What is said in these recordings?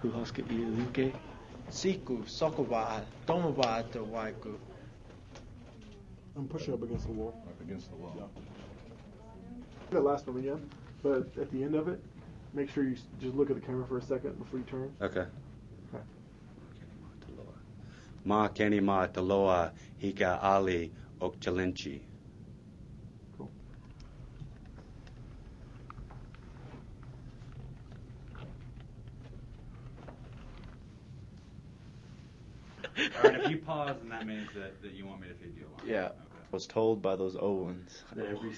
Kuhaska Iluke. Siku, Sokoba, Tomoba, the Waiku. I'm pushing up against the wall. Up against the wall. Yeah. That last one again, but at the end of it, make sure you just look at the camera for a second before you turn. Okay. Okay. Ma keni ma taloa hika ali okchalinchi. Cool. All right, if you pause, then that means that you want me to feed you a line. Yeah. Okay. I was told by those old ones. That every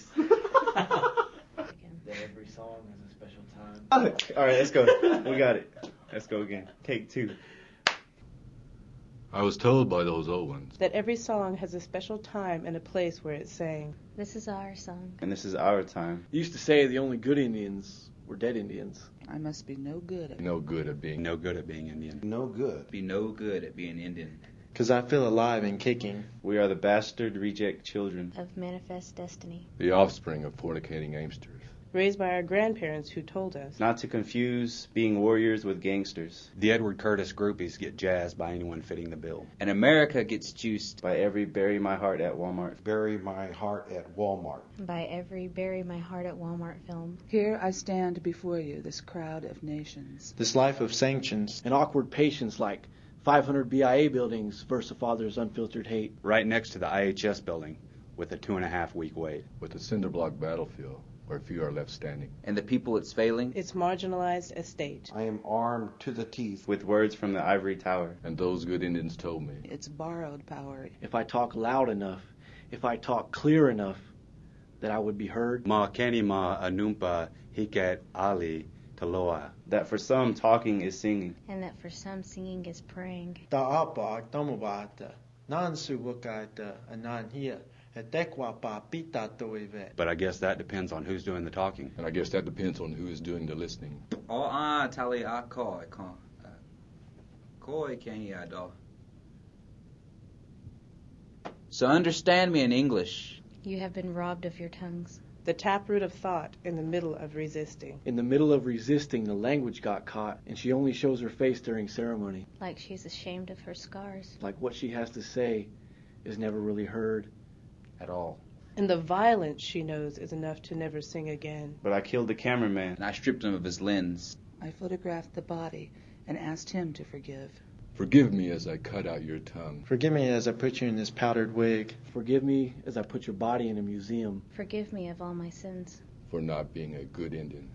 That every song has a special time. All right, let's go. We got it. Let's go again. Take 2. I was told by those old ones. That every song has a special time and a place where it's sang. This is our song. And this is our time. You used to say the only good Indians were dead Indians. I must be no good at No good at being. No good at being Indian. No good. Be no good at being Indian. 'Cause I feel alive and kicking. We are the bastard reject children. Of manifest destiny. The offspring of fornicating gamesters. Raised by our grandparents who told us. Not to confuse being warriors with gangsters. The Edward Curtis groupies get jazzed by anyone fitting the bill. And America gets juiced By every bury my heart at Walmart. Bury my heart at Walmart. By every bury my heart at Walmart film. Here I stand before you, this crowd of nations. This life of sanctions. And awkward patience like 500 BIA buildings versus a father's unfiltered hate. Right next to the IHS building with a 2.5-week wait. With the cinder block battlefield where few are left standing. and the people it's failing. Its marginalized estate. I am armed to the teeth. With words from the ivory tower. And those good Indians told me. It's borrowed power. If I talk loud enough, if I talk clear enough, that I would be heard. Ma keni ma anumpa hiket ali taloa. That for some, talking is singing. And that for some singing is praying. Ta'apa, Tomobata, Nansubukata, Ananhia, Etequapa, Pita Toive. But I guess that depends on who's doing the talking. And I guess that depends on who is doing the listening. Tali a koi kon. Koi kenya do. So understand me in English. You have been robbed of your tongues. The taproot of thought in the middle of resisting. In the middle of resisting, the language got caught, and she only shows her face during ceremony. Like she's ashamed of her scars. Like what she has to say is never really heard. At all. And the violence she knows is enough to never sing again. But I killed the cameraman. And I stripped him of his lens. I photographed the body and asked him to forgive. Forgive me as I cut out your tongue. Forgive me as I put you in this powdered wig. Forgive me as I put your body in a museum. Forgive me of all my sins. For not being a good Indian.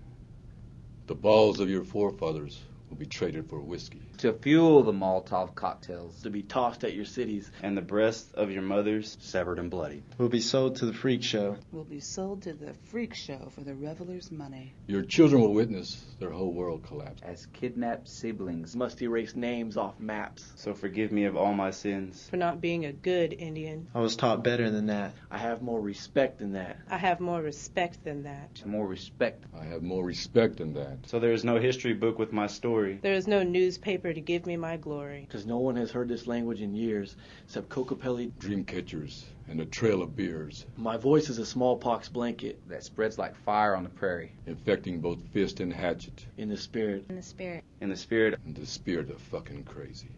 The balls of your forefathers will be traded for whiskey. To fuel the Molotov cocktails. To be tossed at your cities. And the breasts of your mothers, severed and bloody, will be sold to the freak show. Will be sold to the freak show for the revelers' money. Your children will witness their whole world collapse. As kidnapped siblings. Must erase names off maps. So forgive me of all my sins. For not being a good Indian. I was taught better than that. I have more respect than that. I have more respect than that. More respect. I have more respect than that. So there is no history book with my story. There is no newspaper to give me my glory. Because no one has heard this language in years, except Kokopelli, dream catchers, and a trail of beers. My voice is a smallpox blanket that spreads like fire on the prairie, infecting both fist and hatchet. In the spirit. In the spirit. In the spirit. In the spirit of fucking crazy.